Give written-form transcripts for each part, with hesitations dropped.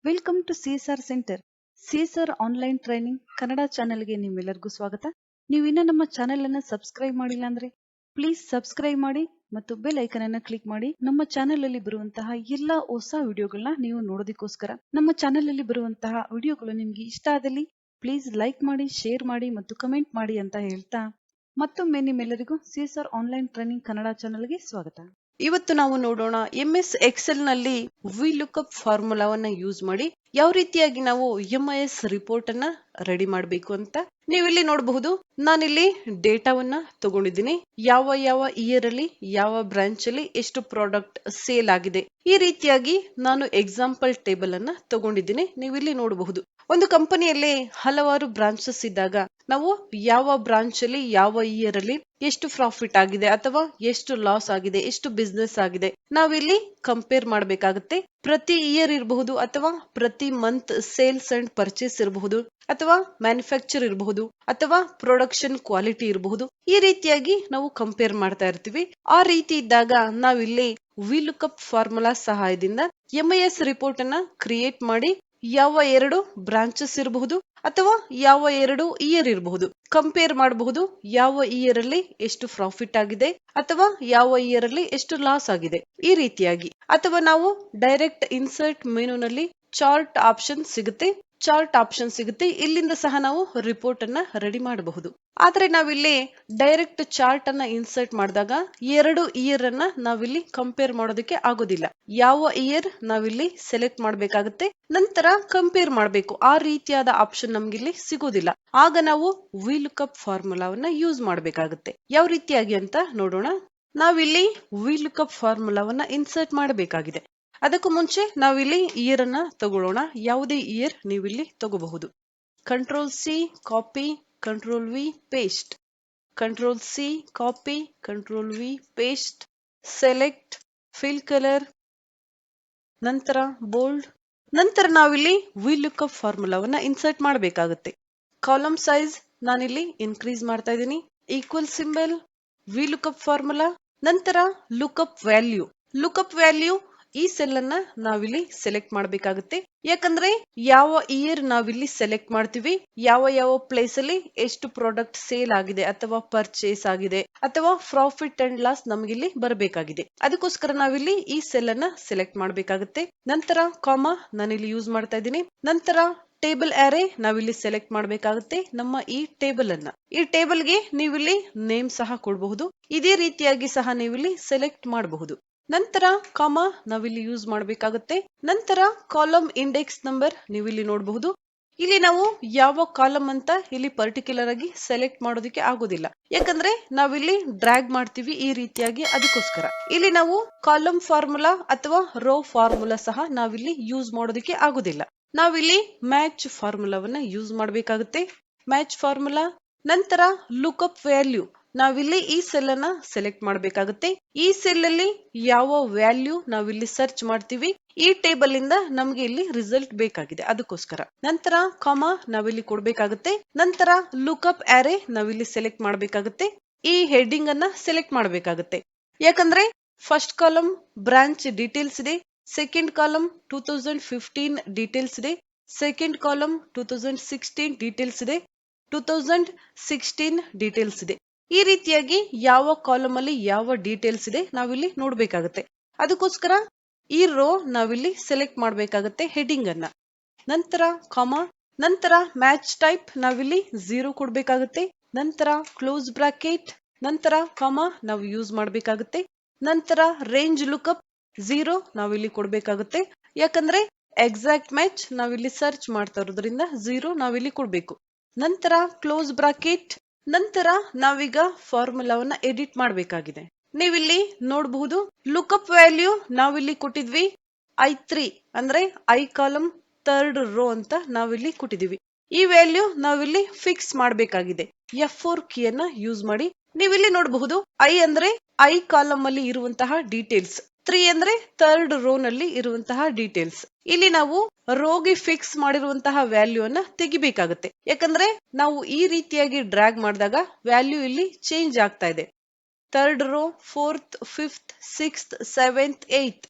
Welcome to CSR centre. CSR online training Kannada ಚಾನೆಲ್ಗೆ ನಿಮ್ಮೆಲ್ಲರಿಗೂ ಸ್ವಾಗತ. ನೀವು ಇನ್ನೂ ನಮ್ಮ ಚಾನೆಲ್ ಅನ್ನು ಸಬ್ಸ್ಕ್ರೈಬ್ ಮಾಡಿಲ್ಲ ಅಂದ್ರೆ ಪ್ಲೀಸ್ ಸಬ್ಸ್ಕ್ರೈಬ್ ಮಾಡಿ ಮತ್ತು ಬೆಲ್ ಐಕನ್ ಅನ್ನು ಕ್ಲಿಕ್ ಮಾಡಿ. ನಮ್ಮ ಚಾನೆಲ್ ಅಲ್ಲಿ ಬರುವಂತಹ ಎಲ್ಲಾ ಹೊಸ ವಿಡಿಯೋಗಳನ್ನ ನೀವು ನೋಡೋದಕ್ಕೋಸ್ಕರ. ನಮ್ಮ ಚಾನೆಲ್ ಅಲ್ಲಿ ಬರುವಂತಹ ವಿಡಿಯೋಗಳು ನಿಮ್ಗೆ ಇಷ್ಟ ಆದಲ್ಲಿ ಪ್ಲೀಸ್ ಲೈಕ್ ಮಾಡಿ, ಶೇರ್ ಮಾಡಿ ಮತ್ತು ಕಮೆಂಟ್ ಮಾಡಿ ಅಂತ ಹೇಳ್ತಾ ಮತ್ತೊಮ್ಮೆ ನಿಮ್ಮೆಲ್ಲರಿಗೂ CSR ಆನ್ಲೈನ್ ಟ್ರೈನಿಂಗ್ ಕನ್ನಡ ಚಾನೆಲ್ಗೆ ಸ್ವಾಗತ. ಇವತ್ತು ನಾವು ನೋಡೋಣ MS ಎಕ್ಸೆಲ್ ನಲ್ಲಿ VLOOKUP ಫಾರ್ಮುಲಾವನ್ನ ಯೂಸ್ ಮಾಡಿ ಯಾವ ರೀತಿಯಾಗಿ ನಾವು MIS ರಿಪೋರ್ಟ್ ಅನ್ನ ರೆಡಿ ಮಾಡಬೇಕು ಅಂತ. ನೀವಿಲ್ಲಿ ನೋಡಬಹುದು, ನಾನಿಲ್ಲಿ ಡೇಟಾವನ್ನ ತಗೊಂಡಿದ್ದೀನಿ. ಯಾವ ಇಯರ್ ಅಲ್ಲಿ ಯಾವ ಬ್ರಾಂಚ್ ಅಲ್ಲಿ ಎಷ್ಟು ಪ್ರಾಡಕ್ಟ್ ಸೇಲ್ ಆಗಿದೆ, ಈ ರೀತಿಯಾಗಿ ನಾನು ಎಕ್ಸಾಂಪಲ್ ಟೇಬಲ್ ಅನ್ನ ತಗೊಂಡಿದ್ದೀನಿ. ನೀವಿಲ್ಲಿ ನೋಡಬಹುದು, ಒಂದು ಕಂಪನಿಯಲ್ಲಿ ಹಲವಾರು ಬ್ರಾಂಚಸ್ ಇದ್ದಾಗ ನಾವು ಯಾವ ಬ್ರಾಂಚ್ ಅಲ್ಲಿ ಯಾವ ಇಯರ್ ಅಲ್ಲಿ ಎಷ್ಟು ಪ್ರಾಫಿಟ್ ಆಗಿದೆ ಅಥವಾ ಎಷ್ಟು ಲಾಸ್ ಆಗಿದೆ, ಎಷ್ಟು ಬಿಸ್ನೆಸ್ ಆಗಿದೆ, ನಾವಿಲ್ಲಿ ಕಂಪೇರ್ ಮಾಡಬೇಕಾಗುತ್ತೆ. ಪ್ರತಿ ಇಯರ್ ಇರಬಹುದು ಅಥವಾ ಪ್ರತಿ ಮಂತ್ ಸೇಲ್ಸ್ ಅಂಡ್ ಪರ್ಚೇಸ್ ಇರಬಹುದು ಅಥವಾ ಮ್ಯಾನುಫ್ಯಾಕ್ಚರ್ ಇರಬಹುದು ಅಥವಾ ಪ್ರೊಡಕ್ಷನ್ ಕ್ವಾಲಿಟಿ ಇರಬಹುದು. ಈ ರೀತಿಯಾಗಿ ನಾವು ಕಂಪೇರ್ ಮಾಡ್ತಾ ಇರ್ತೀವಿ. ಆ ರೀತಿ ಇದ್ದಾಗ ನಾವಿಲ್ಲಿ VLOOKUP ಫಾರ್ಮುಲಾ ಸಹಾಯದಿಂದ MIS ರಿಪೋರ್ಟ್ ಅನ್ನ ಕ್ರಿಯೇಟ್ ಮಾಡಿ ಯಾವ ಎರಡು ಬ್ರಾಂಚಸ್ ಇರಬಹುದು ಅಥವಾ ಯಾವ ಎರಡು ಇಯರ್ ಇರಬಹುದು ಕಂಪೇರ್ ಮಾಡಬಹುದು. ಯಾವ ಇಯರ್ ಅಲ್ಲಿ ಎಷ್ಟು ಪ್ರಾಫಿಟ್ ಆಗಿದೆ ಅಥವಾ ಯಾವ ಇಯರ್ ಅಲ್ಲಿ ಎಷ್ಟು ಲಾಸ್ ಆಗಿದೆ, ಈ ರೀತಿಯಾಗಿ. ಅಥವಾ ನಾವು ಡೈರೆಕ್ಟ್ ಇನ್ಸರ್ಟ್ ಮೆನುನಲ್ಲಿ ಚಾರ್ಟ್ ಆಪ್ಷನ್ ಸಿಗುತ್ತೆ. ಇಲ್ಲಿಂದ ಸಹ ನಾವು ರಿಪೋರ್ಟ್ ಅನ್ನ ರೆಡಿ ಮಾಡಬಹುದು. ಆದ್ರೆ ನಾವಿಲ್ಲಿ ಡೈರೆಕ್ಟ್ ಚಾರ್ಟ್ ಅನ್ನ ಇನ್ಸರ್ಟ್ ಮಾಡಿದಾಗ ಎರಡು ಇಯರ್ ಅನ್ನ ನಾವಿಲ್ಲಿ ಕಂಪೇರ್ ಮಾಡೋದಕ್ಕೆ ಆಗೋದಿಲ್ಲ. ಯಾವ ಇಯರ್ ನಾವಿಲ್ಲಿ ಸೆಲೆಕ್ಟ್ ಮಾಡಬೇಕಾಗುತ್ತೆ, ನಂತರ ಕಂಪೇರ್ ಮಾಡಬೇಕು. ಆ ರೀತಿಯಾದ ಆಪ್ಷನ್ ನಮ್ಗಿಲ್ಲಿ ಸಿಗೋದಿಲ್ಲ. ಆಗ ನಾವು VLOOKUP ಫಾರ್ಮುಲಾವನ್ನ ಯೂಸ್ ಮಾಡಬೇಕಾಗುತ್ತೆ. ಯಾವ ರೀತಿಯಾಗಿ ಅಂತ ನೋಡೋಣ. ನಾವಿಲ್ಲಿ VLOOKUP ಫಾರ್ಮುಲಾವನ್ನ ಇನ್ಸರ್ಟ್ ಮಾಡಬೇಕಾಗಿದೆ. ಅದಕ್ಕೂ ಮುಂಚೆ ನಾವಿಲ್ಲಿ ಇಯರ್ ಅನ್ನ ತಗೊಳ್ಳೋಣ. ಯಾವುದೇ ಇಯರ್ ನೀವಿಲ್ಲಿ ತಗೋಬಹುದು. Ctrl+C copy, Ctrl+V paste, Ctrl+C copy, Ctrl+V paste, select, fill colour, ನಂತರ ಬೋಲ್ಡ್. ನಂತರ ನಾವಿಲ್ಲಿ VLOOKUP ಫಾರ್ಮುಲಾವನ್ನ ಇನ್ಸರ್ಟ್ ಮಾಡಬೇಕಾಗುತ್ತೆ. ಕಾಲಮ್ ಸೈಜ್ ನಾನಿಲ್ಲಿ ಇನ್ಕ್ರೀಸ್ ಮಾಡ್ತಾ ಇದ್ದೀನಿ. ಈಕ್ವಲ್ ಸಿಂಬಲ್, VLOOKUP ಫಾರ್ಮುಲಾ, ನಂತರ ಲುಕಪ್ ವ್ಯಾಲ್ಯೂ. ಈ ಸೆಲ್ ಅನ್ನ ನಾವಿಲ್ಲಿ ಸೆಲೆಕ್ಟ್ ಮಾಡಬೇಕಾಗುತ್ತೆ. ಯಾಕಂದ್ರೆ ಯಾವ ಇಯರ್ ನಾವಿಲ್ಲಿ ಸೆಲೆಕ್ಟ್ ಮಾಡ್ತೀವಿ, ಯಾವ ಪ್ಲೇಸ್ ಅಲ್ಲಿ ಎಷ್ಟು ಪ್ರಾಡಕ್ಟ್ ಸೇಲ್ ಆಗಿದೆ ಅಥವಾ ಪರ್ಚೇಸ್ ಆಗಿದೆ ಅಥವಾ ಪ್ರಾಫಿಟ್ ಅಂಡ್ ಲಾಸ್ ನಮಗಿಲ್ಲಿ ಬರಬೇಕಾಗಿದೆ. ಅದಕ್ಕೋಸ್ಕರ ನಾವಿಲ್ಲಿ ಈ ಸೆಲ್ ಅನ್ನ ಸೆಲೆಕ್ಟ್ ಮಾಡಬೇಕಾಗುತ್ತೆ. ನಂತರ ಕಾಮಾ ನಾನಿಲ್ಲಿ ಯೂಸ್ ಮಾಡ್ತಾ ಇದ್ದೀನಿ. ನಂತರ ಟೇಬಲ್ ಆರೆ ನಾವಿಲ್ಲಿ ಸೆಲೆಕ್ಟ್ ಮಾಡಬೇಕಾಗುತ್ತೆ ನಮ್ಮ ಈ ಟೇಬಲ್ ಅನ್ನ. ಈ ಟೇಬಲ್ಗೆ ನೀವಿಲ್ಲಿ ನೇಮ್ ಸಹ ಕೊಡಬಹುದು. ಇದೇ ರೀತಿಯಾಗಿ ಸಹ ನೀವಿಲ್ಲಿ ಸೆಲೆಕ್ಟ್ ಮಾಡಬಹುದು. ನಂತರ ಕಾಮಾ ನಾವಿಲ್ಲಿ ಯೂಸ್ ಮಾಡಬೇಕಾಗುತ್ತೆ. ನಂತರ ಕಾಲಮ್ ಇಂಡೆಕ್ಸ್ ನಂಬರ್ ನೀವಿಲ್ಲಿ ನೋಡಬಹುದು. ಇಲ್ಲಿ ನಾವು ಯಾವ ಕಾಲಮ್ ಅಂತ ಇಲ್ಲಿ ಪರ್ಟಿಕ್ಯುಲರ್ ಆಗಿ ಸೆಲೆಕ್ಟ್ ಮಾಡೋದಕ್ಕೆ ಆಗೋದಿಲ್ಲ, ಯಾಕಂದ್ರೆ ನಾವಿಲ್ಲಿ ಡ್ರ್ಯಾಗ್ ಮಾಡ್ತೀವಿ ಈ ರೀತಿಯಾಗಿ. ಅದಕ್ಕೋಸ್ಕರ ಇಲ್ಲಿ ನಾವು ಕಾಲಮ್ ಫಾರ್ಮುಲಾ ಅಥವಾ ರೋ ಫಾರ್ಮುಲಾ ಸಹ ನಾವಿಲ್ಲಿ ಯೂಸ್ ಮಾಡೋದಕ್ಕೆ ಆಗೋದಿಲ್ಲ. ನಾವಿಲ್ಲಿ ಮ್ಯಾಚ್ ಫಾರ್ಮುಲಾವನ್ನ ಯೂಸ್ ಮಾಡಬೇಕಾಗುತ್ತೆ. Match formula. ನಂತರ ಲುಕಪ್ ವ್ಯಾಲ್ಯೂ, ನಾವಿಲ್ಲಿ ಈ ಸೆಲ್ ಅನ್ನ ಸೆಲೆಕ್ಟ್ ಮಾಡಬೇಕಾಗುತ್ತೆ. ಈ ಸೆಲ್ ಅಲ್ಲಿ ಯಾವ ವ್ಯಾಲ್ಯೂ ನಾವಿಲ್ಲಿ ಸರ್ಚ್ ಮಾಡ್ತೀವಿ, ಈ ಟೇಬಲ್ ಇಂದ ನಮ್ಗೆ ಇಲ್ಲಿ ರಿಸಲ್ಟ್ ಬೇಕಾಗಿದೆ, ಅದಕ್ಕೋಸ್ಕರ. ನಂತರ ಕಾಮಾ ನಾವಿಲ್ಲಿ ಕೊಡ್ಬೇಕಾಗುತ್ತೆ. ನಂತರ ಲುಕಪ್ ಆರೆ ನಾವಿಲ್ಲಿ ಸೆಲೆಕ್ಟ್ ಮಾಡಬೇಕಾಗುತ್ತೆ. ಈ ಹೆಡ್ಡಿಂಗ್ ಅನ್ನ ಸೆಲೆಕ್ಟ್ ಮಾಡಬೇಕಾಗುತ್ತೆ. ಯಾಕಂದ್ರೆ ಫಸ್ಟ್ ಕಾಲಮ್ ಬ್ರಾಂಚ್ ಡೀಟೇಲ್ಸ್ ಇದೆ, ಸೆಕೆಂಡ್ ಕಾಲಮ್ 2015 ಡೀಟೇಲ್ಸ್ ಇದೆ, ಸೆಕೆಂಡ್ ಕಾಲಮ್ 2016 ಡೀಟೇಲ್ಸ್ ಇದೆ, 2016 ಡೀಟೇಲ್ಸ್ ಇದೆ. ಈ ರೀತಿಯಾಗಿ ಯಾವ ಕಾಲಮ್ ಅಲ್ಲಿ ಯಾವ ಡೀಟೇಲ್ಸ್ ಇದೆ ನಾವಿಲ್ಲಿ ನೋಡ್ಬೇಕಾಗುತ್ತೆ. ಅದಕ್ಕೋಸ್ಕರ ಈ ರೋ ನಾವಿಲ್ಲಿ ಸೆಲೆಕ್ಟ್ ಮಾಡಬೇಕಾಗುತ್ತೆ ಹೆಡ್ಡಿಂಗ್ ಅನ್ನ. ನಂತರ ಕಾಮಾ, ನಂತರ ಮ್ಯಾಚ್ ಟೈಪ್ ನಾವಿಲ್ಲಿ 0 ಕೊಡ್ಬೇಕಾಗುತ್ತೆ. ನಂತರ ಕ್ಲೋಸ್ ಬ್ರಾಕೆಟ್, ನಂತರ ಕಾಮಾ ನಾವು ಯೂಸ್ ಮಾಡಬೇಕಾಗುತ್ತೆ. ನಂತರ ರೇಂಜ್ ಲುಕಪ್ 0 ನಾವಿಲ್ಲಿ ಕೊಡ್ಬೇಕಾಗುತ್ತೆ. ಯಾಕಂದ್ರೆ ಎಕ್ಸಾಕ್ಟ್ ಮ್ಯಾಚ್ ನಾವಿಲ್ಲಿ ಸರ್ಚ್ ಮಾಡ್ತಾ ಇರೋದ್ರಿಂದ 0 ನಾವಿಲ್ಲಿ ಕೊಡ್ಬೇಕು. ನಂತರ ಕ್ಲೋಸ್ ಬ್ರಾಕೆಟ್. ನಂತರ ನಾವೀಗ ಫಾರ್ಮುಲಾವನ್ನ ಎಡಿಟ್ ಮಾಡಬೇಕಾಗಿದೆ. ನೀವಿಲ್ಲಿ ನೋಡಬಹುದು, ಲುಕಪ್ ವ್ಯಾಲ್ಯೂ ನಾವಿಲ್ಲಿ ಕೊಟ್ಟಿದ್ವಿ I3 ಅಂದ್ರೆ ಐ ಕಾಲಮ್ ಥರ್ಡ್ ರೋ ಅಂತ ನಾವಿಲ್ಲಿ ಕೊಟ್ಟಿದೀವಿ. ಈ ವ್ಯಾಲ್ಯೂ ನಾವಿಲ್ಲಿ ಫಿಕ್ಸ್ ಮಾಡಬೇಕಾಗಿದೆ F4 ಕೀಯನ್ನ ಯೂಸ್ ಮಾಡಿ. ನೀವಿಲ್ಲಿ ನೋಡಬಹುದು, ಐ ಅಂದ್ರೆ ಐ ಕಾಲಮ್ ಅಲ್ಲಿ ಇರುವಂತಹ ಡೀಟೇಲ್ಸ್, 3 ಅಂದ್ರೆ ಥರ್ಡ್ ರೋ ನಲ್ಲಿ ಇರುವಂತಹ ಡೀಟೇಲ್ಸ್. ಇಲ್ಲಿ ನಾವು ರೋಗೆ ಫಿಕ್ಸ್ ಮಾಡಿರುವಂತಹ ವ್ಯಾಲ್ಯೂ ಅನ್ನ ತೆಗಿಬೇಕಾಗುತ್ತೆ. ಯಾಕಂದ್ರೆ ನಾವು ಈ ರೀತಿಯಾಗಿ ಡ್ರ್ಯಾಗ್ ಮಾಡಿದಾಗ ವ್ಯಾಲ್ಯೂ ಇಲ್ಲಿ ಚೇಂಜ್ ಆಗ್ತಾ ಇದೆ. Third row, fourth, fifth, sixth, seventh, eighth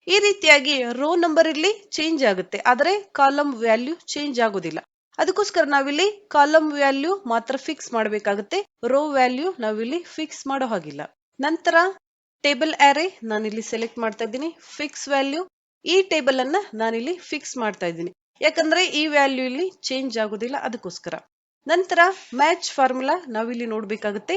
ಈ ರೀತಿಯಾಗಿ ರೋ ನಂಬರ್ ಇಲ್ಲಿ ಚೇಂಜ್ ಆಗುತ್ತೆ, ಆದರೆ ಕಾಲಮ್ ವ್ಯಾಲ್ಯೂ ಚೇಂಜ್ ಆಗೋದಿಲ್ಲ. ಅದಕ್ಕೋಸ್ಕರ ನಾವಿಲ್ಲಿ ಕಾಲಮ್ ವ್ಯಾಲ್ಯೂ ಮಾತ್ರ ಫಿಕ್ಸ್ ಮಾಡಬೇಕಾಗುತ್ತೆ, ರೋ ವ್ಯಾಲ್ಯೂ ನಾವಿಲ್ಲಿ ಫಿಕ್ಸ್ ಮಾಡೋ ಹಾಗಿಲ್ಲ. ನಂತರ ಟೇಬಲ್ ಆರೆ ನಾನಿಲ್ಲಿ ಸೆಲೆಕ್ಟ್ ಮಾಡ್ತಾ ಇದ್ದೀನಿ, ಫಿಕ್ಸ್ ವ್ಯಾಲ್ಯೂ. ಈ ಟೇಬಲ್ ಅನ್ನ ನಾನಿಲ್ಲಿ ಫಿಕ್ಸ್ ಮಾಡ್ತಾ ಇದ್ದೀನಿ, ಯಾಕಂದ್ರೆ ಈ ವ್ಯಾಲ್ಯೂ ಇಲ್ಲಿ ಚೇಂಜ್ ಆಗೋದಿಲ್ಲ, ಅದಕ್ಕೋಸ್ಕರ. ನಂತರ ಮ್ಯಾಚ್ ಫಾರ್ಮುಲಾ ನಾವಿಲ್ಲಿ ನೋಡ್ಬೇಕಾಗುತ್ತೆ.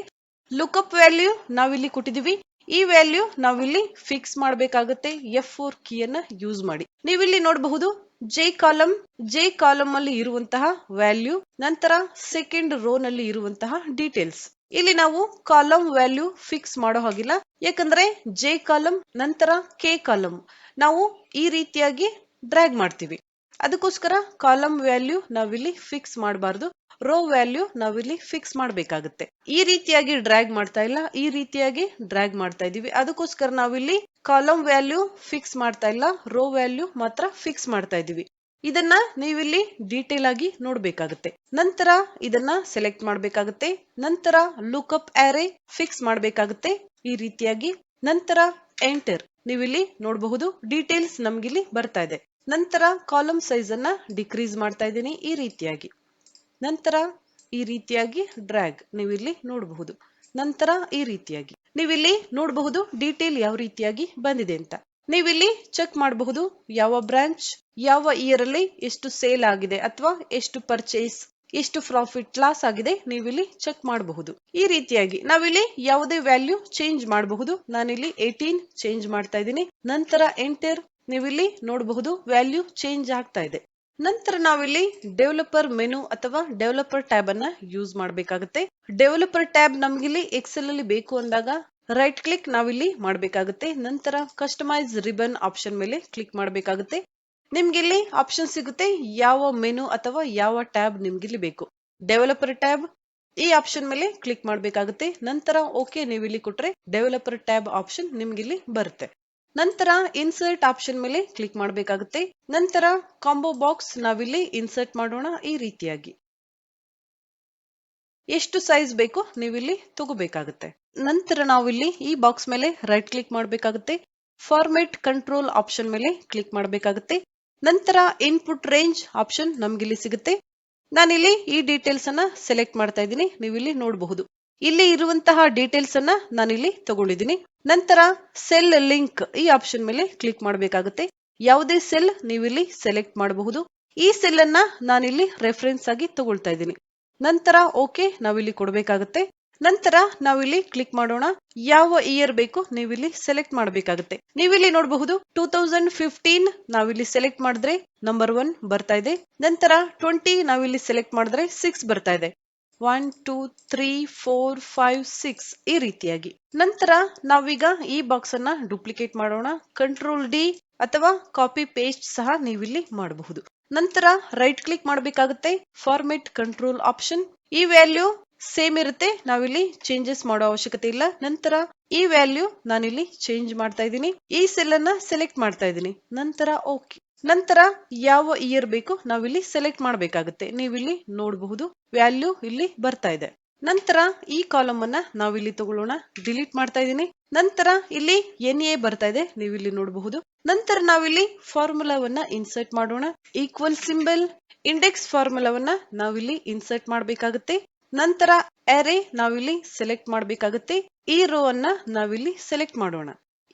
ಲುಕ್ಅಪ್ ವ್ಯಾಲ್ಯೂ ನಾವಿಲ್ಲಿ ಕೊಟ್ಟಿದೀವಿ, ಈ ವ್ಯಾಲ್ಯೂ ನಾವಿಲ್ಲಿ ಫಿಕ್ಸ್ ಮಾಡಬೇಕಾಗುತ್ತೆ F4 ಕೀಯನ್ನ ಯೂಸ್ ಮಾಡಿ. ನೀವಿಲ್ಲಿ ನೋಡಬಹುದು ಜೆ ಕಾಲಮ್ ಅಲ್ಲಿ ಇರುವಂತಹ ವ್ಯಾಲ್ಯೂ, ನಂತರ ಸೆಕೆಂಡ್ ರೋ ನಲ್ಲಿ ಇರುವಂತಹ ಡೀಟೇಲ್ಸ್. ಇಲ್ಲಿ ನಾವು ಕಾಲಮ್ ವ್ಯಾಲ್ಯೂ ಫಿಕ್ಸ್ ಮಾಡೋ ಹಾಗಿಲ್ಲ, ಯಾಕಂದ್ರೆ ಜೆ ಕಾಲಮ್ ನಂತರ ಕೆ ಕಾಲಮ್ ನಾವು ಈ ರೀತಿಯಾಗಿ ಡ್ರ್ಯಾಗ್ ಮಾಡ್ತೀವಿ. ಅದಕ್ಕೋಸ್ಕರ ಕಾಲಮ್ ವ್ಯಾಲ್ಯೂ ನಾವಿಲ್ಲಿ ಫಿಕ್ಸ್ ಮಾಡಬಾರ್ದು, ರೋ ವ್ಯಾಲ್ಯೂ ನಾವಿಲ್ಲಿ ಫಿಕ್ಸ್ ಮಾಡಬೇಕಾಗುತ್ತೆ. ಈ ರೀತಿಯಾಗಿ ಡ್ರ್ಯಾಗ್ ಮಾಡ್ತಾ ಇಲ್ಲ, ಈ ರೀತಿಯಾಗಿ ಡ್ರ್ಯಾಗ್ ಮಾಡ್ತಾ ಇದೀವಿ. ಅದಕ್ಕೋಸ್ಕರ ನಾವಿಲ್ಲಿ ಕಾಲಮ್ ವ್ಯಾಲ್ಯೂ ಫಿಕ್ಸ್ ಮಾಡ್ತಾ ಇಲ್ಲ, ರೋ ವ್ಯಾಲ್ಯೂ ಮಾತ್ರ ಫಿಕ್ಸ್ ಮಾಡ್ತಾ ಇದೀವಿ. ಇದನ್ನ ನೀವಿಲ್ಲಿ ಡೀಟೇಲ್ ಆಗಿ ನೋಡ್ಬೇಕಾಗುತ್ತೆ. ನಂತರ ಇದನ್ನ ಸೆಲೆಕ್ಟ್ ಮಾಡಬೇಕಾಗುತ್ತೆ, ನಂತರ ಲುಕ್ಅಪ್ ಆರೆ ಫಿಕ್ಸ್ ಮಾಡಬೇಕಾಗುತ್ತೆ ಈ ರೀತಿಯಾಗಿ. ನಂತರ ಎಂಟರ್, ನೀವಿಲ್ಲಿ ನೋಡಬಹುದು ಡೀಟೇಲ್ಸ್ ನಮ್ಗಿಲ್ಲಿ ಬರ್ತಾ ಇದೆ. ನಂತರ ಕಾಲಮ್ ಸೈಜ್ ಅನ್ನ ಡಿಕ್ರೀಸ್ ಮಾಡ್ತಾ ಇದ್ದೀನಿ ಈ ರೀತಿಯಾಗಿ. ನಂತರ ಈ ರೀತಿಯಾಗಿ ಡ್ರ್ಯಾಗ್ ನೀವಿಲ್ಲಿ ನೋಡಬಹುದು. ನಂತರ ಈ ರೀತಿಯಾಗಿ ನೀವಿಲ್ಲಿ ನೋಡಬಹುದು ಡೀಟೇಲ್ ಯಾವ ರೀತಿಯಾಗಿ ಬಂದಿದೆ ಅಂತ. ನೀವಿಲ್ಲಿ ಚೆಕ್ ಮಾಡಬಹುದು ಯಾವ ಬ್ರಾಂಚ್ ಯಾವ ಇಯರ್ ಅಲ್ಲಿ ಎಷ್ಟು ಸೇಲ್ ಆಗಿದೆ ಅಥವಾ ಎಷ್ಟು ಪರ್ಚೇಸ್, ಎಷ್ಟು ಪ್ರಾಫಿಟ್ ಲಾಸ್ ಆಗಿದೆ ನೀವಿಲ್ಲಿ ಚೆಕ್ ಮಾಡಬಹುದು. ಈ ರೀತಿಯಾಗಿ ನಾವಿಲ್ಲಿ ಯಾವುದೇ ವ್ಯಾಲ್ಯೂ ಚೇಂಜ್ ಮಾಡಬಹುದು. ನಾನಿಲ್ಲಿ 18 ಚೇಂಜ್ ಮಾಡ್ತಾ ಇದ್ದೀನಿ. ನಂತರ ಎಂಟರ್, ನೀವಿಲ್ಲಿ ನೋಡಬಹುದು ವ್ಯಾಲ್ಯೂ ಚೇಂಜ್ ಆಗ್ತಾ ಇದೆ. ನಂತರ ನಾವಿಲ್ಲಿ ಡೆವಲಪರ್ ಮೆನು ಅಥವಾ ಡೆವಲಪರ್ ಟ್ಯಾಬ್ ಅನ್ನ ಯೂಸ್ ಮಾಡಬೇಕಾಗುತ್ತೆ. ಡೆವಲಪರ್ ಟ್ಯಾಬ್ ನಮ್ಗಿಲ್ಲಿ ಎಕ್ಸೆಲ್ ಅಲ್ಲಿ ಬೇಕು ಅಂದಾಗ ರೈಟ್ ಕ್ಲಿಕ್ ನಾವಿಲ್ಲಿ ಮಾಡಬೇಕಾಗುತ್ತೆ. ನಂತರ ಕಸ್ಟಮೈಸ್ ರಿಬನ್ ಆಪ್ಷನ್ ಮೇಲೆ ಕ್ಲಿಕ್ ಮಾಡಬೇಕಾಗುತ್ತೆ. ನಿಮ್ಗಿಲ್ಲಿ ಆಪ್ಷನ್ ಸಿಗುತ್ತೆ ಯಾವ ಮೆನು ಅಥವಾ ಯಾವ ಟ್ಯಾಬ್ ನಿಮ್ಗಿಲ್ಲಿ ಬೇಕು. ಡೆವಲಪರ್ ಟ್ಯಾಬ್ ಈ ಆಪ್ಷನ್ ಮೇಲೆ ಕ್ಲಿಕ್ ಮಾಡಬೇಕಾಗುತ್ತೆ. ನಂತರ ಓಕೆ ನೀವಿಲ್ಲಿ ಕೊಟ್ರೆ ಡೆವಲಪರ್ ಟ್ಯಾಬ್ ಆಪ್ಷನ್ ನಿಮ್ಗಿಲ್ಲಿ ಬರುತ್ತೆ. ನಂತರ ಇನ್ಸರ್ಟ್ ಆಪ್ಷನ್ ಮೇಲೆ ಕ್ಲಿಕ್ ಮಾಡಬೇಕಾಗುತ್ತೆ. ನಂತರ ಕಾಂಬೋ ಬಾಕ್ಸ್ ನಾವಿಲ್ಲಿ ಇನ್ಸರ್ಟ್ ಮಾಡೋಣ ಈ ರೀತಿಯಾಗಿ. ಎಷ್ಟು ಸೈಜ್ ಬೇಕು ನೀವಿಲ್ಲಿ ತಗೋಬೇಕಾಗುತ್ತೆ. ನಂತರ ನಾವಿಲ್ಲಿ ಈ ಬಾಕ್ಸ್ ಮೇಲೆ ರೈಟ್ ಕ್ಲಿಕ್ ಮಾಡಬೇಕಾಗುತ್ತೆ. ಫಾರ್ಮೆಟ್ ಕಂಟ್ರೋಲ್ ಆಪ್ಷನ್ ಮೇಲೆ ಕ್ಲಿಕ್ ಮಾಡಬೇಕಾಗುತ್ತೆ. ನಂತರ ಇನ್ಪುಟ್ ರೇಂಜ್ ಆಪ್ಷನ್ ನಮ್ಗಿಲ್ಲಿ ಸಿಗುತ್ತೆ. ನಾನಿಲ್ಲಿ ಈ ಡೀಟೇಲ್ಸ್ ಅನ್ನ ಸೆಲೆಕ್ಟ್ ಮಾಡ್ತಾ ಇದ್ದೀನಿ, ನೀವಿಲ್ಲಿ ನೋಡಬಹುದು. ಇಲ್ಲಿ ಇರುವಂತಹ ಡೀಟೇಲ್ಸ್ ಅನ್ನ ನಾನಿಲ್ಲಿ ತಗೊಂಡಿದ್ದೀನಿ. ನಂತರ ಸೆಲ್ ಲಿಂಕ್ ಈ ಆಪ್ಷನ್ ಮೇಲೆ ಕ್ಲಿಕ್ ಮಾಡಬೇಕಾಗುತ್ತೆ. ಯಾವುದೇ ಸೆಲ್ ನೀವಿಲ್ಲಿ ಸೆಲೆಕ್ಟ್ ಮಾಡಬಹುದು. ಈ ಸೆಲ್ ಅನ್ನ ನಾನಿಲ್ಲಿ ರೆಫರೆನ್ಸ್ ಆಗಿ ತಗೊಳ್ತಾ ಇದ್ದೀನಿ. ನಂತರ ಓಕೆ ನಾವಿಲ್ಲಿ ಕೊಡಬೇಕಾಗುತ್ತೆ. ನಂತರ ನಾವಿಲ್ಲಿ ಕ್ಲಿಕ್ ಮಾಡೋಣ, ಯಾವ ಇಯರ್ ಬೇಕು ನೀವಿಲ್ಲಿ ಸೆಲೆಕ್ಟ್ ಮಾಡಬೇಕಾಗುತ್ತೆ. ನೀವಿಲ್ಲಿ ನೋಡಬಹುದು 2015 ನಾವಿಲ್ಲಿ ಸೆಲೆಕ್ಟ್ ಮಾಡಿದ್ರೆ ನಂಬರ್ 1 ಬರ್ತಾ ಇದೆ. ನಂತರ 20 ನಾವಿಲ್ಲಿ ಸೆಲೆಕ್ಟ್ ಮಾಡಿದ್ರೆ 6 ಬರ್ತಾ ಇದೆ. 1 2 3 4 5 6 ಈ ರೀತಿಯಾಗಿ. ನಂತರ ನಾವೀಗ ಈ ಬಾಕ್ಸ್ ಅನ್ನ ಡೂಪ್ಲಿಕೇಟ್ ಮಾಡೋಣ. ಕಂಟ್ರೋಲ್ ಡಿ ಅಥವಾ ಕಾಪಿ ಪೇಸ್ಟ್ ಸಹ ನೀವಿಲ್ಲಿ ಮಾಡಬಹುದು. ನಂತರ ರೈಟ್ ಕ್ಲಿಕ್ ಮಾಡಬೇಕಾಗುತ್ತೆ. ಫಾರ್ಮೆಟ್ ಕಂಟ್ರೋಲ್ ಆಪ್ಷನ್, ಈ ವ್ಯಾಲ್ಯೂ ಸೇಮ್ ಇರುತ್ತೆ, ನಾವಿಲ್ಲಿ ಚೇಂಜಸ್ ಮಾಡೋ ಅವಶ್ಯಕತೆ ಇಲ್ಲ. ನಂತರ ಈ ವ್ಯಾಲ್ಯೂ ನಾನಿಲ್ಲಿ ಚೇಂಜ್ ಮಾಡ್ತಾ ಇದ್ದೀನಿ. ಈ ಸೆಲ್ ಅನ್ನ ಸೆಲೆಕ್ಟ್ ಮಾಡ್ತಾ ಇದ್ದೀನಿ. ನಂತರ ಓಕೆ. ನಂತರ ಯಾವ ಇಯರ್ ಬೇಕು ನಾವಿಲ್ಲಿ ಸೆಲೆಕ್ಟ್ ಮಾಡಬೇಕಾಗುತ್ತೆ. ನೀವಿಲ್ಲಿ ನೋಡಬಹುದು ವ್ಯಾಲ್ಯೂ ಇಲ್ಲಿ ಬರ್ತಾ ಇದೆ. ನಂತರ ಈ ಕಾಲಮ್ ಅನ್ನ ನಾವಿಲ್ಲಿ ತಗೊಳ್ಳೋಣ, ಡಿಲೀಟ್ ಮಾಡ್ತಾ ಇದ್ದೀನಿ. ನಂತರ ಇಲ್ಲಿ NA ಬರ್ತಾ ಇದೆ, ನೀವಿಲ್ಲಿ ನೋಡಬಹುದು. ನಂತರ ನಾವಿಲ್ಲಿ ಫಾರ್ಮುಲಾವನ್ನ ಇನ್ಸರ್ಟ್ ಮಾಡೋಣ. ಈಕ್ವಲ್ ಸಿಂಬಲ್ ಇಂಡೆಕ್ಸ್ ಫಾರ್ಮುಲಾವನ್ನ ನಾವಿಲ್ಲಿ ಇನ್ಸರ್ಟ್ ಮಾಡಬೇಕಾಗುತ್ತೆ. ನಂತರ ಅರೆ ನಾವಿಲ್ಲಿ ಸೆಲೆಕ್ಟ್ ಮಾಡಬೇಕಾಗುತ್ತೆ. ಈ ರೋ ಅನ್ನ ನಾವಿಲ್ಲಿ ಸೆಲೆಕ್ಟ್ ಮಾಡೋಣ.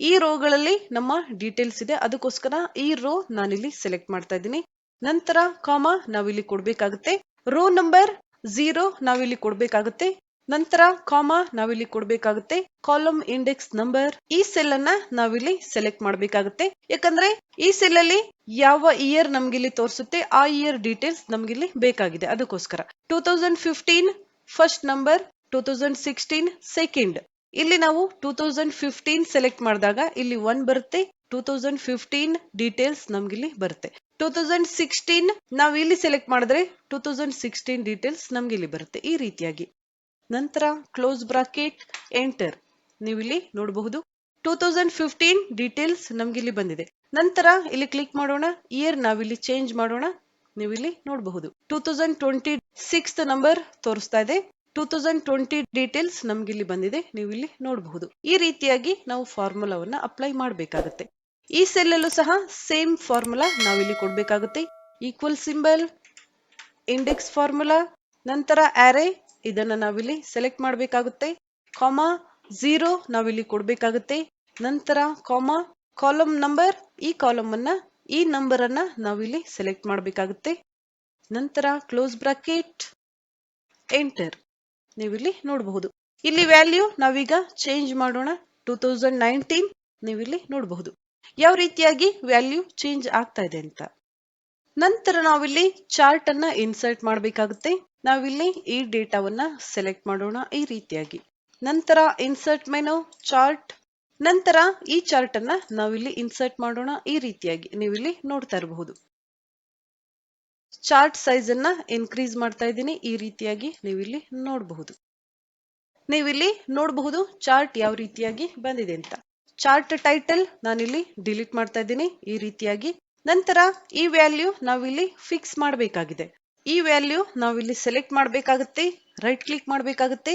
ಈ ರೋಗಳಲ್ಲಿ ನಮ್ಮ ಡೀಟೇಲ್ಸ್ ಇದೆ, ಅದಕ್ಕೋಸ್ಕರ ಈ ರೋ ನಾನಿಲ್ಲಿ ಸೆಲೆಕ್ಟ್ ಮಾಡ್ತಾ ಇದ್ದೀನಿ. ನಂತರ ಕಾಮ ನಾವಿಲ್ಲಿ ಕೊಡಬೇಕಾಗುತ್ತೆ. ರೋ ನಂಬರ್ 0 ನಾವಿಲ್ಲಿ ಕೊಡಬೇಕಾಗುತ್ತೆ. ನಂತರ ಕಾಮ ನಾವಿಲ್ಲಿ ಕೊಡಬೇಕಾಗುತ್ತೆ. ಕಾಲಮ್ ಇಂಡೆಕ್ಸ್ ನಂಬರ್, ಈ ಸೆಲ್ ಅನ್ನ ನಾವಿಲ್ಲಿ ಸೆಲೆಕ್ಟ್ ಮಾಡಬೇಕಾಗುತ್ತೆ. ಯಾಕಂದ್ರೆ ಈ ಸೆಲ್ ಅಲ್ಲಿ ಯಾವ ಇಯರ್ ನಮ್ಗಿಲ್ಲಿ ತೋರಿಸುತ್ತೆ ಆ ಇಯರ್ ಡೀಟೇಲ್ಸ್ ನಮ್ಗಿಲ್ಲಿ ಬೇಕಾಗಿದೆ, ಅದಕ್ಕೋಸ್ಕರ. 2015 ಫಸ್ಟ್ ನಂಬರ್, 2016 ಸೆಕೆಂಡ್. ಇಲ್ಲಿ ನಾವು 2015 ಸೆಲೆಕ್ಟ್ ಮಾಡಿದಾಗ ಇಲ್ಲಿ 1 ಬರುತ್ತೆ. 2015 ಡೀಟೇಲ್ಸ್ ನಮ್ಗಿಲ್ಲಿ ಬರುತ್ತೆ. 2016 ನಾವು ಇಲ್ಲಿ ಸೆಲೆಕ್ಟ್ ಮಾಡಿದ್ರೆ 2016 ಡೀಟೇಲ್ಸ್ ನಮ್ಗಿಲ್ಲಿ ಬರುತ್ತೆ ಈ ರೀತಿಯಾಗಿ. ನಂತರ ಕ್ಲೋಸ್ ಬ್ರಾಕೆಟ್ ಎಂಟರ್, ನೀವಿಲ್ಲಿ ನೋಡಬಹುದು 2015 ಡೀಟೇಲ್ಸ್ ನಮ್ಗಿಲ್ಲಿ ಬಂದಿದೆ. ನಂತರ ಇಲ್ಲಿ ಕ್ಲಿಕ್ ಮಾಡೋಣ, ಇಯರ್ ನಾವಿಲ್ಲಿ ಚೇಂಜ್ ಮಾಡೋಣ. ನೀವಿಲ್ಲಿ ನೋಡಬಹುದು 2020 6th ನಂಬರ್ ತೋರಿಸ್ತಾ ಇದೆ. 2020 ಡೀಟೇಲ್ಸ್ ನಮ್ಗಿಲ್ಲಿ ಬಂದಿದೆ, ನೀವಿಲ್ಲಿ ನೋಡಬಹುದು. ಈ ರೀತಿಯಾಗಿ ನಾವು ಫಾರ್ಮುಲಾವನ್ನ ಅಪ್ಲೈ ಮಾಡಬೇಕಾಗುತ್ತೆ. ಈ ಸೆಲ್ ಅಲ್ಲೂ ಸಹ ಸೇಮ್ ಫಾರ್ಮುಲಾ ನಾವಿಲ್ಲಿ ಕೊಡ್ಬೇಕಾಗುತ್ತೆ. ಈಕ್ವಲ್ ಸಿಂಬಲ್, ಇಂಡೆಕ್ಸ್ ಫಾರ್ಮುಲಾ, ನಂತರ ಆರೆ ಇದನ್ನ ನಾವಿಲ್ಲಿ ಸೆಲೆಕ್ಟ್ ಮಾಡಬೇಕಾಗುತ್ತೆ. ಕಾಮಾ 0 ನಾವಿಲ್ಲಿ ಕೊಡ್ಬೇಕಾಗುತ್ತೆ. ನಂತರ ಕಾಮಾ ಕಾಲಮ್ ನಂಬರ್, ಈ ಕಾಲಮ್ ಅನ್ನ ಈ ನಂಬರ್ ಅನ್ನ ನಾವಿಲ್ಲಿ ಸೆಲೆಕ್ಟ್ ಮಾಡಬೇಕಾಗುತ್ತೆ. ನಂತರ ಕ್ಲೋಸ್ ಬ್ರಾಕೆಟ್, ಎಂಟರ್. ನೀವಿಲ್ಲಿ ನೋಡಬಹುದು. ಇಲ್ಲಿ ವ್ಯಾಲ್ಯೂ ನಾವೀಗ ಚೇಂಜ್ ಮಾಡೋಣ. 2019 ನೀವಿಲ್ಲಿ ನೋಡಬಹುದು ಯಾವ ರೀತಿಯಾಗಿ ವ್ಯಾಲ್ಯೂ ಚೇಂಜ್ ಆಗ್ತಾ ಇದೆ ಅಂತ. ನಂತರ ನಾವಿಲ್ಲಿ ಚಾರ್ಟ್ ಅನ್ನ ಇನ್ಸರ್ಟ್ ಮಾಡಬೇಕಾಗುತ್ತೆ. ನಾವಿಲ್ಲಿ ಈ ಡೇಟಾವನ್ನ ಸೆಲೆಕ್ಟ್ ಮಾಡೋಣ ಈ ರೀತಿಯಾಗಿ. ನಂತರ ಇನ್ಸರ್ಟ್ ಮೆನು, ಚಾರ್ಟ್. ನಂತರ ಈ ಚಾರ್ಟ್ ಅನ್ನ ನಾವಿಲ್ಲಿ ಇನ್ಸರ್ಟ್ ಮಾಡೋಣ ಈ ರೀತಿಯಾಗಿ. ನೀವಿಲ್ಲಿ ನೋಡ್ತಾ ಇರಬಹುದು. ಚಾರ್ಟ್ ಸೈಜ್ ಅನ್ನ ಇನ್ಕ್ರೀಸ್ ಮಾಡ್ತಾ ಇದ್ದೀನಿ ಈ ರೀತಿಯಾಗಿ. ನೀವಿಲ್ಲಿ ನೋಡಬಹುದು. ನೀವಿಲ್ಲಿ ನೋಡಬಹುದು ಚಾರ್ಟ್ ಯಾವ ರೀತಿಯಾಗಿ ಬಂದಿದೆ ಅಂತ. ಚಾರ್ಟ್ ಟೈಟಲ್ ನಾನಿಲ್ಲಿ ಡಿಲೀಟ್ ಮಾಡ್ತಾ ಇದ್ದೀನಿ ಈ ರೀತಿಯಾಗಿ. ನಂತರ ಈ ವ್ಯಾಲ್ಯೂ ನಾವಿಲ್ಲಿ ಫಿಕ್ಸ್ ಮಾಡಬೇಕಾಗಿದೆ. ಈ ವ್ಯಾಲ್ಯೂ ನಾವಿಲ್ಲಿ ಸೆಲೆಕ್ಟ್ ಮಾಡಬೇಕಾಗುತ್ತೆ. ರೈಟ್ ಕ್ಲಿಕ್ ಮಾಡಬೇಕಾಗುತ್ತೆ.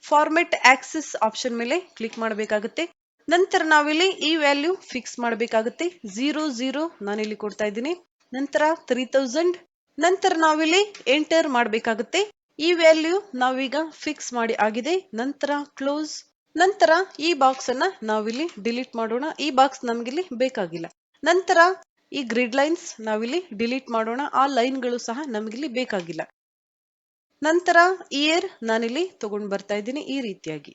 ಫಾರ್ಮೆಟ್ ಆಕ್ಸಿಸ್ ಆಪ್ಷನ್ ಮೇಲೆ ಕ್ಲಿಕ್ ಮಾಡಬೇಕಾಗುತ್ತೆ. ನಂತರ ನಾವಿಲ್ಲಿ ಈ ವ್ಯಾಲ್ಯೂ ಫಿಕ್ಸ್ ಮಾಡಬೇಕಾಗುತ್ತೆ. 00 ನಾನಿಲ್ಲಿ ಕೊಡ್ತಾ ಇದ್ದೀನಿ. ನಂತರ 3000. ನಂತರ ನಾವಿಲ್ಲಿ ಎಂಟರ್ ಮಾಡಬೇಕಾಗುತ್ತೆ. ಈ ವ್ಯಾಲ್ಯೂ ನಾವೀಗ ಫಿಕ್ಸ್ ಮಾಡಿ ಆಗಿದೆ. ನಂತರ ಕ್ಲೋಸ್. ನಂತರ ಈ ಬಾಕ್ಸ್ ಅನ್ನ ನಾವಿಲ್ಲಿ ಡಿಲೀಟ್ ಮಾಡೋಣ. ಈ ಬಾಕ್ಸ್ ನಮಗಿಲ್ಲಿ ಬೇಕಾಗಿಲ್ಲ. ನಂತರ ಈ ಗ್ರಿಡ್ ಲೈನ್ಸ್ ನಾವಿಲ್ಲಿ ಡಿಲೀಟ್ ಮಾಡೋಣ. ಆ ಲೈನ್ಗಳು ಸಹ ನಮಗಿಲ್ಲಿ ಬೇಕಾಗಿಲ್ಲ. ನಂತರ ಇಯರ್ ನಾನಿಲ್ಲಿ ತಗೊಂಡು ಬರ್ತಾ ಇದ್ದೀನಿ ಈ ರೀತಿಯಾಗಿ.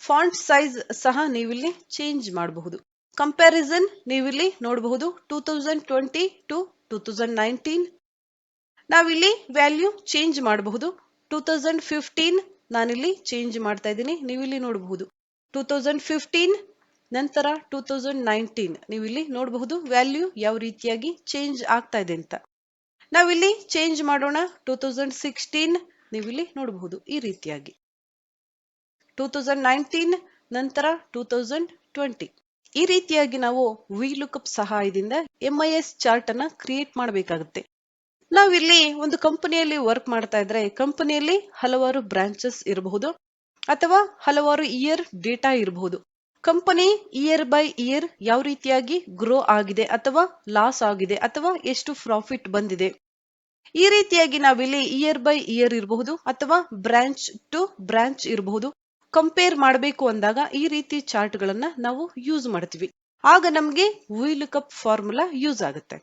ಫಾಂಟ್ ಸೈಜ್ ಸಹ ನೀವಿಲ್ಲಿ ಚೇಂಜ್ ಮಾಡಬಹುದು. ಕಂಪ್ಯಾರಿಸನ್ ನೀವಿಲ್ಲಿ ನೋಡಬಹುದು. 2020 ಟು 2019. ನಾವಿಲ್ಲಿ ವ್ಯಾಲ್ಯೂ ಚೇಂಜ್ ಮಾಡಬಹುದು. 2015 ನಾನಿಲ್ಲಿ ಚೇಂಜ್ ಮಾಡ್ತಾ ಇದ್ದೀನಿ. ನೀವಿಲ್ಲಿ ನೋಡಬಹುದು 2015. ನಂತರ 2019 ನೀವಿಲ್ಲಿ ನೋಡಬಹುದು ವ್ಯಾಲ್ಯೂ ಯಾವ ರೀತಿಯಾಗಿ ಚೇಂಜ್ ಆಗ್ತಾ ಇದೆ ಅಂತ. ನಾವಿಲ್ಲಿ ಚೇಂಜ್ ಮಾಡೋಣ. 2016 ನೀವಿಲ್ಲಿ ನೋಡಬಹುದು ಈ ರೀತಿಯಾಗಿ. 2019 ನಂತರ 2020 ಈ ರೀತಿಯಾಗಿ ನಾವು VLOOKUP ಸಹಾಯದಿಂದ MIS ಚಾರ್ಟ್ ಅನ್ನ ಕ್ರಿಯೇಟ್ ಮಾಡಬೇಕಾಗುತ್ತೆ. ನಾವಿಲ್ಲಿ ಒಂದು ಕಂಪನಿಯಲ್ಲಿ ವರ್ಕ್ ಮಾಡ್ತಾ ಇದ್ರೆ ಕಂಪನಿಯಲ್ಲಿ ಹಲವಾರು ಬ್ರಾಂಚಸ್ ಇರಬಹುದು ಅಥವಾ ಹಲವಾರು ಇಯರ್ ಡೇಟಾ ಇರಬಹುದು. ಕಂಪನಿ ಇಯರ್ ಬೈ ಇಯರ್ ಯಾವ ರೀತಿಯಾಗಿ ಗ್ರೋ ಆಗಿದೆ ಅಥವಾ ಲಾಸ್ ಆಗಿದೆ ಅಥವಾ ಎಷ್ಟು ಪ್ರಾಫಿಟ್ ಬಂದಿದೆ, ಈ ರೀತಿಯಾಗಿ ನಾವಿಲ್ಲಿ ಇಯರ್ ಬೈ ಇಯರ್ ಇರಬಹುದು ಅಥವಾ ಬ್ರಾಂಚ್ ಟು ಬ್ರಾಂಚ್ ಇರಬಹುದು. ಕಂಪೇರ್ ಮಾಡಬೇಕು ಅಂದಾಗ ಈ ರೀತಿ ಚಾರ್ಟ್ ಗಳನ್ನ ನಾವು ಯೂಸ್ ಮಾಡ್ತೀವಿ. ಆಗ ನಮ್ಗೆ VLOOKUP ಫಾರ್ಮುಲಾ ಯೂಸ್ ಆಗುತ್ತೆ.